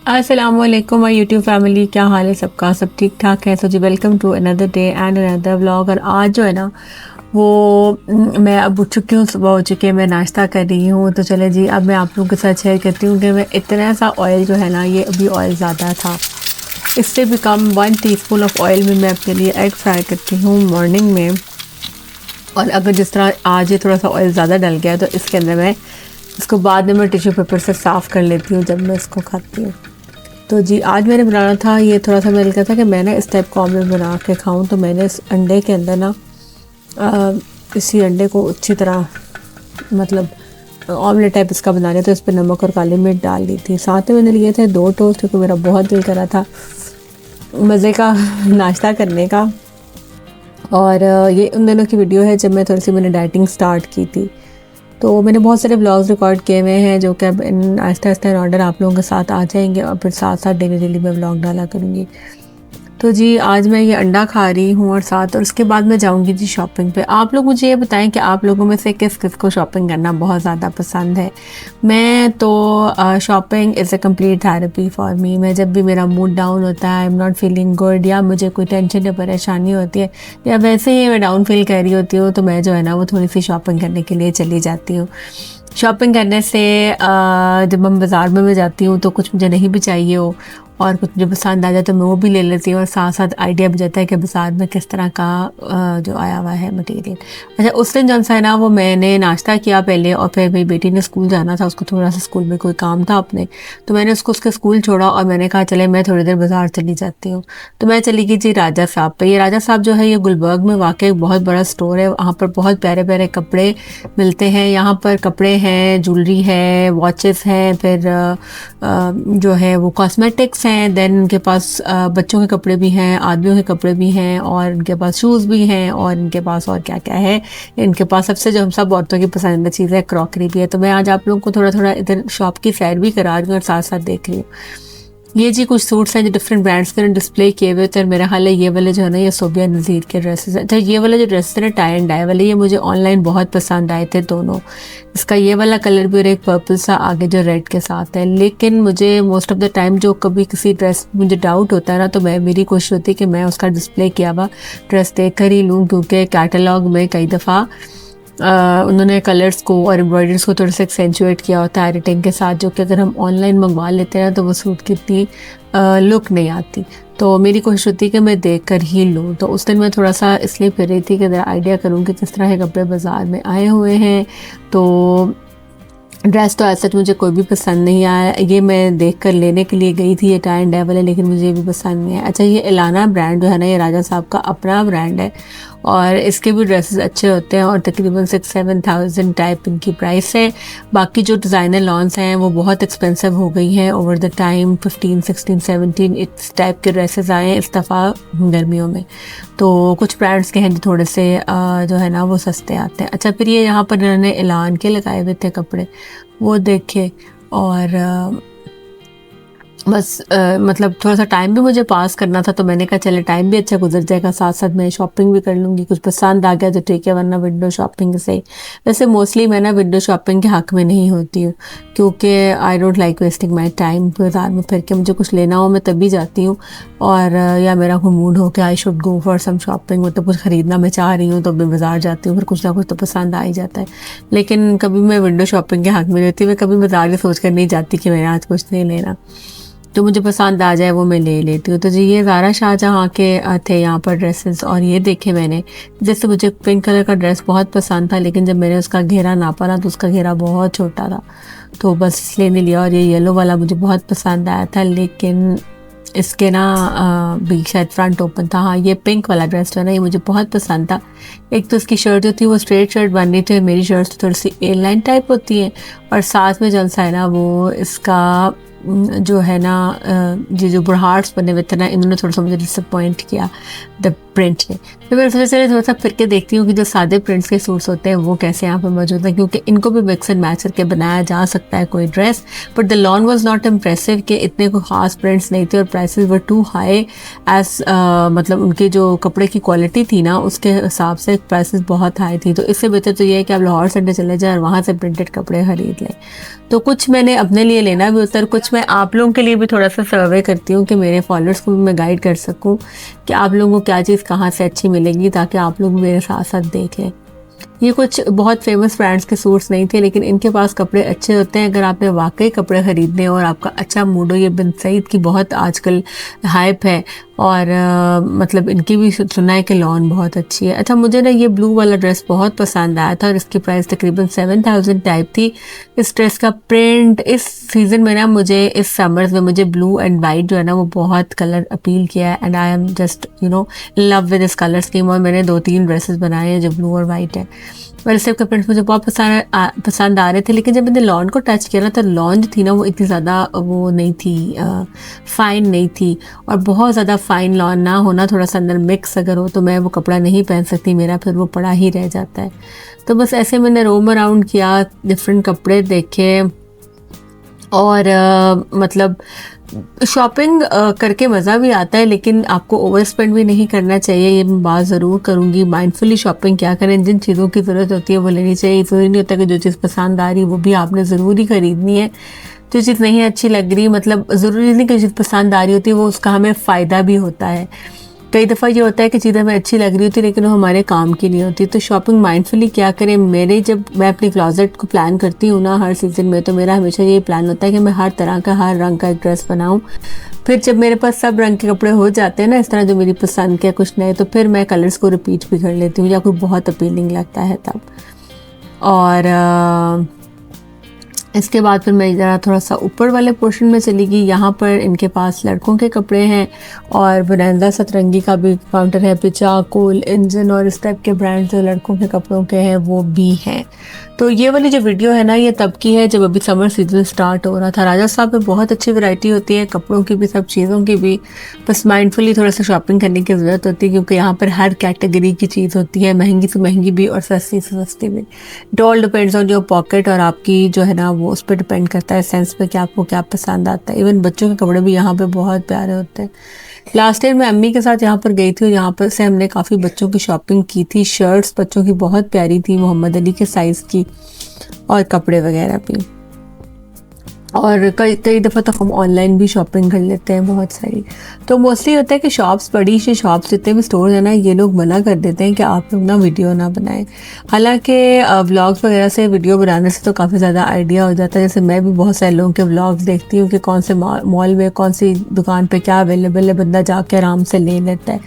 अस्सलामुअलैकुम my YouTube family, क्या हाल है सबका? सब ठीक ठाक है? सो जी welcome to another day and another vlog. और आज जो है ना वो मैं अब उठ चुकी हूँ, सुबह हो चुकी है, मैं नाश्ता कर रही हूँ। तो चले जी, अब मैं आप लोगों के साथ शेयर करती हूँ कि मैं इतना सा ऑयल जो है ना, ये अभी ऑयल ज़्यादा था, इससे भी कम 1 टीस्पून ऑफ ऑयल में मैं अपने लिए एग फ्राई करती हूँ मॉर्निंग में। और अगर जिस तरह आज ये थोड़ा सा ऑयल ज़्यादा डल गया तो इसके अंदर मैं इसको बाद में मैं टिश्यू पेपर से साफ़ कर लेती हूँ जब मैं इसको खाती हूँ। तो जी आज मैंने बनाना था, ये थोड़ा सा मैंने कहा था कि मैं ना इस टाइप का ऑमलेट बना के खाऊं। तो मैंने इस अंडे के अंदर ना इसी अंडे को अच्छी तरह मतलब ऑमलेट टाइप इसका बना लिया। तो इस पर नमक और काली मिर्च डाल दी थी। साथ में मैंने लिए थे 2 टोस्ट, क्योंकि मेरा बहुत दिल कर रहा था मज़े का नाश्ता करने का। और ये उन दिनों की वीडियो है जब मैं थोड़ी सी मैंने डाइटिंग स्टार्ट की थी। तो मैंने बहुत सारे व्लॉग्स रिकॉर्ड किए हुए हैं जो कि अब आहिस्ता आहिस्ता इन ऑर्डर आप लोगों के साथ आ जाएंगे, और फिर साथ साथ डेली डेली मैं व्लॉग डाला करूँगी। तो जी आज मैं ये अंडा खा रही हूँ और साथ, और उसके बाद मैं जाऊँगी जी शॉपिंग पे। आप लोग मुझे ये बताएं कि आप लोगों में से किस किस को शॉपिंग करना बहुत ज़्यादा पसंद है। मैं तो shopping is a complete therapy for me. मैं जब भी मेरा मूड डाउन होता है, I am not feeling good, या मुझे कोई टेंशन या परेशानी होती है, या वैसे ही मैं डाउन फील कर रही होती हूँ, तो मैं जो है ना वो थोड़ी सी शॉपिंग करने के लिए चली जाती हूँ। शॉपिंग करने से जब हम बाज़ार में मैं जाती हूँ तो कुछ मुझे नहीं भी चाहिए हो और कुछ मुझे पसंद आ जाए तो मैं वो भी ले लेती हूँ, और साथ साथ आइडिया भी जाता है कि बाज़ार में किस तरह का जो आया हुआ है मटेरियल। अच्छा, उस दिन जौन सा है ना वो मैंने नाश्ता किया पहले, और फिर मेरी बेटी ने स्कूल जाना था, उसको थोड़ा सा स्कूल में कोई काम था अपने, तो मैंने उसको उसके स्कूल छोड़ा और मैंने कहा चले मैं थोड़ी देर बाज़ार चली जाती हूँ। तो मैं चली गई जी राजा साहब पे। ये राजा साहब जो है ये गुलबर्ग में वाकई बहुत बड़ा स्टोर है। वहाँ पर बहुत प्यारे प्यारे कपड़े मिलते हैं। यहाँ पर कपड़े हैं, ज्वेलरी है, वॉचेस हैं, फिर जो है वो कॉस्मेटिक्स हैं, देन इनके पास बच्चों के कपड़े भी हैं, आदमियों के कपड़े भी हैं, और इनके पास शूज़ भी हैं, और इनके पास और क्या क्या है, इनके पास सबसे जो हम सब औरतों की पसंदीदा चीज़ है क्रॉकरी भी है। तो मैं आज आप लोगों को थोड़ा थोड़ा इधर शॉप की सैर भी करा रही हूँ और साथ साथ देख रही हूँ। ये जी कुछ सूट्स हैं जो डिफरेंट ब्रांड्स के डिस्प्ले किए हुए थे, और मेरा हाल है ये वाले जो है ना ये सोबिया नज़ीर के ड्रेसेस हैं। अच्छा, ये वाले जो ड्रेसेस हैं टाई एंड डाई वाले, ये मुझे ऑनलाइन बहुत पसंद आए थे दोनों। इसका ये वाला कलर भी और एक पर्पल सा आगे जो रेड के साथ है। लेकिन मुझे मोस्ट ऑफ द टाइम जो कभी किसी ड्रेस मुझे डाउट होता है ना, तो मेरी कोशिश होती है कि मैं उसका डिस्प्ले किया हुआ ड्रेस देख कर ही लूँ, क्योंकि कैटलॉग में कई दफ़ा उन्होंने कलर्स को और एम्ब्रॉयडरीज को थोड़ा सा एक्सेंचुएट किया होता है एडिटिंग के साथ, जो कि अगर हम ऑनलाइन मंगवा लेते हैं तो वो सूट की इतनी लुक नहीं आती। तो मेरी कोशिश होती है कि मैं देख कर ही लूँ। तो उस दिन मैं थोड़ा सा इसलिए फिर रही थी कि ज़रा आइडिया करूँ कि किस तरह के कपड़े बाज़ार में आए हुए हैं। तो ड्रेस तो ऐसा मुझे कोई भी पसंद नहीं आया। ये मैं देख कर लेने के लिए गई थी, ये टाई एंड डाई वाले, लेकिन मुझे ये भी पसंद नहीं है। अच्छा, ये इलाना ब्रांड जो है ना, ये राजा साहब का अपना ब्रांड है, और इसके भी ड्रेसेस अच्छे होते हैं, और तकरीबन 6-7,000 टाइप इनकी प्राइस है। बाकी जो डिज़ाइनर लॉन्स हैं वो बहुत एक्सपेंसिव हो गई हैं ओवर द टाइम। 15, 16, 17 इस टाइप के ड्रेसेस आए हैं इस दफ़ा गर्मियों में। तो कुछ ब्रांड्स के हैं जो थोड़े से जो है ना वो सस्ते आते हैं। अच्छा, फिर ये यहाँ पर इन्होंने ऐलान के लगाए हुए थे कपड़े, वो देखे, और बस मतलब थोड़ा सा टाइम भी मुझे पास करना था, तो मैंने कहा चले टाइम भी अच्छा गुजर जाएगा, साथ साथ मैं शॉपिंग भी कर लूँगी। कुछ पसंद आ गया तो ठीक है, वरना विंडो शॉपिंग से। वैसे मोस्टली मैं ना विंडो शॉपिंग के हक़ में नहीं होती हूँ, क्योंकि I don't like wasting my time. बाज़ार में फिर के मुझे कुछ लेना हो मैं तभी जाती हूँ, और या मेरा कोई मूड हो कि I should go for some shopping, मतलब कुछ ख़रीदना मैं चाह रही हूँ तो मैं बाज़ार जाती हूँ, फिर कुछ ना कुछ तो पसंद आ ही जाता है। लेकिन कभी मैं विंडो शॉपिंग के हक़ में नहीं होती। मैं कभी बाज़ार ये सोच कर नहीं जाती कि मैंने आज कुछ नहीं लेना, जो मुझे पसंद आ जाए वो मैं ले लेती हूँ। तो जी ये ज़ारा शाहजहाँ के थे यहाँ पर ड्रेसेस, और ये देखे मैंने। जैसे मुझे पिंक कलर का ड्रेस बहुत पसंद था, लेकिन जब मैंने उसका घेरा नापा ना तो उसका घेरा बहुत छोटा था, तो बस इसलिए नहीं लिया। और ये येलो वाला मुझे बहुत पसंद आया था, लेकिन इसके ना भी शायद फ्रंट ओपन था। हाँ, ये पिंक वाला ड्रेस जो है ना ये मुझे बहुत पसंद था। एक तो इसकी शर्ट जो थी वो स्ट्रेट शर्ट बन रही थी, मेरी शर्ट तो थोड़ी सी ए लाइन टाइप होती है, और साथ में जौन सा है ना वो इसका जो है ना ये जो बुढ़ार्ट्स बने हुए थे ना, इन्होंने थोड़ा सा मुझे डिसअपॉइंट किया। द प्रिंट है। तो मैं सोचा चले थोड़ा सा फिर के देखती हूँ कि जो सादे प्रिंट्स के सूट्स होते हैं वो कैसे यहाँ पे मौजूद हैं, क्योंकि इनको भी मिक्स एंड मैच करके बनाया जा सकता है कोई dress. But the lawn was not impressive कि इतने कोई ख़ास प्रिंट्स नहीं थे और prices were too high as मतलब उनके जो कपड़े की क्वालिटी थी ना उसके हिसाब से प्राइसेस बहुत हाई थी। तो इससे बेहतर तो ये है कि आप लाहौर सेंटर चले जाएँ और वहाँ से प्रिंटेड कपड़े ख़रीद लें। तो कुछ मैंने अपने लिए लेना भी होता है, कुछ मैं आप लोगों के लिए भी थोड़ा सा सर्वे करती हूँ कि मेरे फॉलोअर्स को भी मैं गाइड कर सकूँ कि आप लोगों को क्या चीज़ कहाँ से अच्छी मिलेगी, ताकि आप लोग मेरे साथ साथ देख लें। ये कुछ बहुत फेमस ब्रांड्स के सूट्स नहीं थे, लेकिन इनके पास कपड़े अच्छे होते हैं अगर आपने वाकई कपड़े ख़रीदने और आपका अच्छा मूड हो। ये बिन सईद की बहुत आजकल हाइप है और मतलब इनकी भी सुना है कि लॉन बहुत अच्छी है। अच्छा, मुझे ना ये ब्लू वाला ड्रेस बहुत पसंद आया था और इसकी प्राइस तकरीबन 7000 टाइप थी। इस ड्रेस का प्रिंट इस सीज़न में ना मुझे इस समर्स में मुझे ब्लू एंड वाइट जो है ना वो बहुत कलर अपील किया है and I am just in love with इस कलर स्कीम। और मैंने 2-3 ड्रेसेस बनाए हैं जो ब्लू और वाइट है और इस टाइप के प्रिंट्स मुझे बहुत पसंद आ रहे थे। लेकिन जब मैंने लॉन को टच किया ना तो लॉन जो थी ना वो इतनी ज़्यादा वो नहीं थी, फ़ाइन नहीं थी। और बहुत ज़्यादा फ़ाइन लॉन ना होना, थोड़ा सा अंदर मिक्स अगर हो तो मैं वो कपड़ा नहीं पहन सकती, मेरा फिर वो पड़ा ही रह जाता है। तो बस ऐसे मैंने रोम अराउंड किया, डिफरेंट कपड़े देखे और मतलब शॉपिंग करके मज़ा भी आता है, लेकिन आपको ओवर स्पेंड भी नहीं करना चाहिए। ये मैं बात ज़रूर करूँगी, माइंडफुली शॉपिंग क्या करें, जिन चीज़ों की ज़रूरत होती है वो लेनी चाहिए। ज़रूरी नहीं होता कि जो चीज़ पसंद आ रही वो भी आपने ज़रूरी ख़रीदनी है। जो चीज़ नहीं अच्छी लग रही, मतलब ज़रूरी नहीं कि जो चीज़ पसंद आ रही होती है वो उसका हमें फ़ायदा भी होता है। कई दफ़ा ये होता है कि चीज़ हमें अच्छी लग रही होती है लेकिन वो हमारे काम की नहीं होती। तो शॉपिंग माइंडफुली क्या करें, जब मैं अपनी क्लोजेट को प्लान करती हूँ ना हर सीज़न में, तो मेरा हमेशा ये प्लान होता है कि मैं हर तरह का हर रंग का एक ड्रेस बनाऊँ। फिर जब मेरे पास सब रंग के कपड़े हो जाते हैं ना इस तरह जो मेरी पसंद के कुछ नए, तो फिर मैं कलर्स को रिपीट भी कर लेती हूँ या कोई बहुत अपीलिंग लगता है तब। और इसके बाद फिर मैं ज़रा थोड़ा सा ऊपर वाले पोर्शन में चली गई। यहाँ पर इनके पास लड़कों के कपड़े हैं और बुरंदा सतरंगी का भी काउंटर है, पिचा, कोल, इंजन और इस टाइप के ब्रांड जो लड़कों के कपड़ों के हैं वो भी हैं। तो ये वाली जो वीडियो है ना ये तब की है जब अभी समर सीजन स्टार्ट हो रहा था। राजा साहब में बहुत अच्छी वैरायटी होती है कपड़ों की भी, सब चीज़ों की भी। बस माइंडफुली थोड़ा सा शॉपिंग करने की ज़रूरत होती है क्योंकि यहाँ पर हर कैटेगरी की चीज़ होती है, महंगी से महंगी भी और सस्ती से सस्ती भी। It all depends on your pocket और आपकी जो है ना वो उस पर डिपेंड करता है सेंस पे कि आपको क्या पसंद आता है। इवन बच्चों के कपड़े भी यहाँ पे बहुत प्यारे होते हैं। लास्ट ईयर मैं अम्मी के साथ यहाँ पर गई थी और यहाँ पर से हमने काफ़ी बच्चों की शॉपिंग की थी। शर्ट्स बच्चों की बहुत प्यारी थी, मोहम्मद अली के साइज़ की, और कपड़े वगैरह भी। और कई दफ़ा तो हम ऑनलाइन भी शॉपिंग कर लेते हैं बहुत सारी। तो मोस्टली होता है कि शॉप्स, बड़ी सी शॉप्स, जितने भी स्टोर है ना, ये लोग मना कर देते हैं कि आप लोग ना वीडियो ना बनाएं। हालांकि व्लॉग्स वगैरह से वीडियो बनाने से तो काफ़ी ज़्यादा आइडिया हो जाता है। जैसे मैं भी बहुत सारे लोगों के व्लॉग्स देखती हूँ कि कौन से मॉल में कौन सी दुकान पर क्या अवेलेबल है, बंदा जाके आराम से ले लेता है।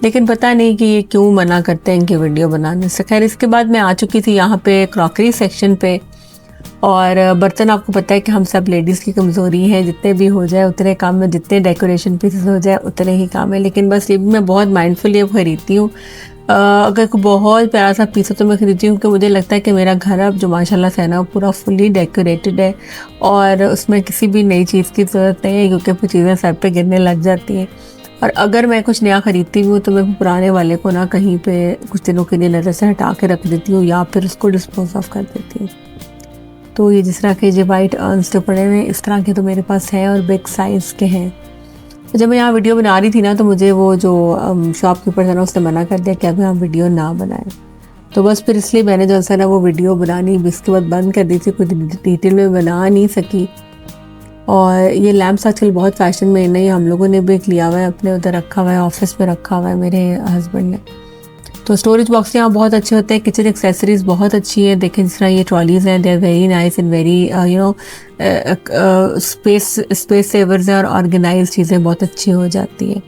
लेकिन पता नहीं कि ये क्यों मना करते हैं इनके वीडियो बनाने से। खैर, इसके बाद मैं आ चुकी थी यहाँ पे क्रॉकरी सेक्शन पे। और बर्तन आपको पता है कि हम सब लेडीज़ की कमज़ोरी है, जितने भी हो जाए उतने काम में, जितने डेकोरेशन पीसेस हो जाए उतने ही काम है। लेकिन बस ये भी मैं बहुत माइंडफुली अब ख़रीदती हूँ। अगर कोई बहुत प्यारा सा पीस हो तो मैं ख़रीदती हूँ कि मुझे लगता है कि मेरा घर अब जो माशाल्लाह से है ना वो पूरा फुली डेकोरेटेड है और उसमें किसी भी नई चीज़ की ज़रूरत नहीं है, क्योंकि फिर चीज़ें सर पे गिरने लग जाती हैं। और अगर मैं कुछ नया ख़रीदती हूँ तो मैं पुराने वाले को ना कहीं पे कुछ दिनों के लिए नज़र से हटा के रख देती हूँ या फिर उसको डिस्पोज ऑफ कर देती हूँ। तो ये जिस तरह के जो वाइट अर्न्स जो पड़े हुए इस तरह के तो मेरे पास हैं और बिग साइज़ के हैं। तो जब मैं यहाँ वीडियो बना रही थी ना तो मुझे वो जो शॉपकीपर था ना उसने मना कर दिया कि अब यहाँ वीडियो ना बनाएं। तो बस फिर इसलिए मैंने जो है ना वो वीडियो बनानी इसके बाद बंद कर दी थी, कुछ डिटेल में बना नहीं सकी। और ये लैम्प्स आजकल बहुत फैशन में नहीं, हम लोगों ने भी एक लिया हुआ है, अपने उधर रखा हुआ है, ऑफिस में रखा हुआ है मेरे हस्बैंड ने। तो स्टोरेज बॉक्स यहाँ बहुत अच्छे होते हैं। किचन एक्सेसरीज बहुत अच्छी है, देखें जिस तरह ये ट्रॉलीज़ हैं, they are very nice and very space savers हैं और ऑर्गेनाइज चीज़ें बहुत अच्छी हो जाती हैं।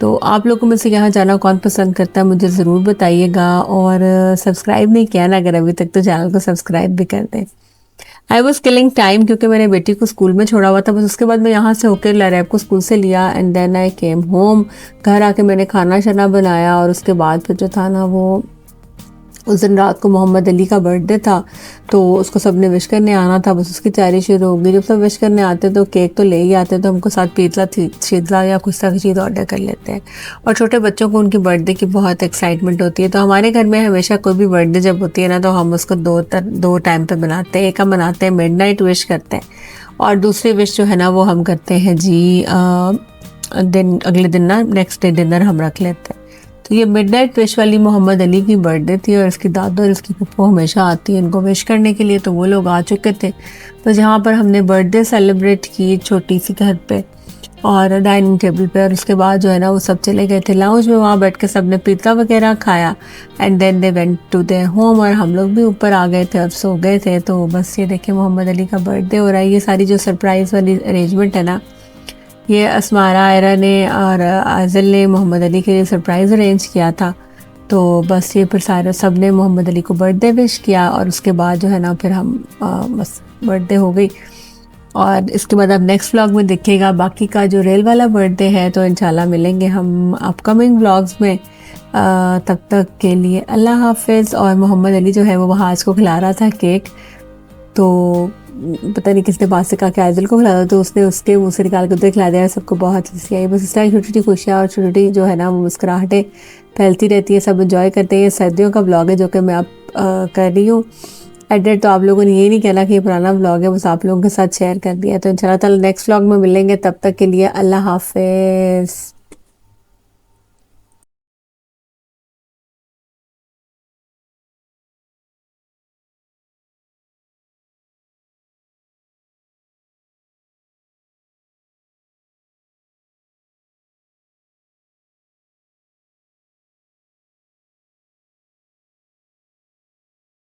तो आप लोगों में से यहाँ जाना कौन पसंद करता है मुझे ज़रूर बताइएगा। और सब्सक्राइब नहीं किया ना अगर अभी तक तो चैनल को सब्सक्राइब भी कर दें। आई वॉज किलिंग टाइम क्योंकि मैंने बेटी को स्कूल में छोड़ा हुआ था। बस उसके बाद मैं यहाँ से होकर लरैब को स्कूल से लिया and then I came home. घर आके मैंने खाना शाना बनाया और उसके बाद फिर जो था ना वो उस दिन रात को मोहम्मद अली का बर्थडे था, तो उसको सब ने विश करने आना था। बस उसकी तैयारी शुरू हो गई। जब सब विश करने आते तो केक तो ले ही आते, तो हमको साथ पिज़्ज़ा या कुछ सा चीज़ ऑर्डर कर लेते हैं। और छोटे बच्चों को उनकी बर्थडे की बहुत एक्साइटमेंट होती है। तो हमारे घर में हमेशा कोई भी बर्थडे जब होती है ना, तो हम उसको दो टाइम पे बनाते हैं। एक हम बनाते हैं मिडनाइट विश करते हैं, और दूसरी विश जो है ना वो हम करते हैं जी अगले दिन ना, नेक्स्ट डे डिनर हम रख लेते हैं। तो ये मिडनाइट विश वाली मोहम्मद अली की बर्थडे थी, और इसकी दादा और इसकी पप्पो हमेशा आती है इनको विश करने के लिए, तो वो लोग आ चुके थे। तो जहाँ पर हमने बर्थडे सेलिब्रेट की छोटी सी घर पे और डाइनिंग टेबल पे, और उसके बाद जो है ना वो सब चले गए थे लाउंज में। वहाँ बैठ के सब ने पिज़्ज़ा वगैरह खाया, and then they went to their home, और हम लोग भी ऊपर आ गए थे और सो गए थे। तो बस ये देखिए मोहम्मद अली का बर्थडे हो रहा है। ये सारी जो सरप्राइज़ वाली अरेंजमेंट है ना, ये अस्मारा आयरा ने और आज़िल ने मोहम्मद अली के लिए सरप्राइज़ अरेंज किया था। तो बस ये फिर सारे सब ने मोहम्मद अली को बर्थडे विश किया, और उसके बाद जो है ना फिर हम बस बर्थडे हो गई। और इसके बाद अब नेक्स्ट व्लॉग में देखिएगा बाकी का जो रेल वाला बर्थडे है। तो इंशाल्लाह मिलेंगे हम अपकमिंग व्लॉग्स में। तब तक के लिए अल्लाह हाफिज़। और मोहम्मद अली जो है वो वहाँ आज को खिला रहा था केक, तो पता नहीं किसने पास से कहा कि आइज़ल को खिला दो, तो उसने उसके मुँह से निकाल के उधर खिला दिया। सबको बहुत हंसी आई। बस इस तरह छोटी छोटी खुशियाँ और छोटी छोटी जो है ना वो मुस्कुराहटें फैलती रहती है, सब इन्जॉय करते हैं। ये सर्दियों का व्लॉग है जो कि मैं अब कर रही हूँ एडिट। तो आप लोगों ने ये नहीं कहना कि ये पुराना व्लॉग है, बस आप लोगों के साथ शेयर कर दिया। तो इंशाल्लाह ताला नेक्स्ट व्लॉग में मिलेंगे। तब तक के लिए अल्लाह हाफिज़।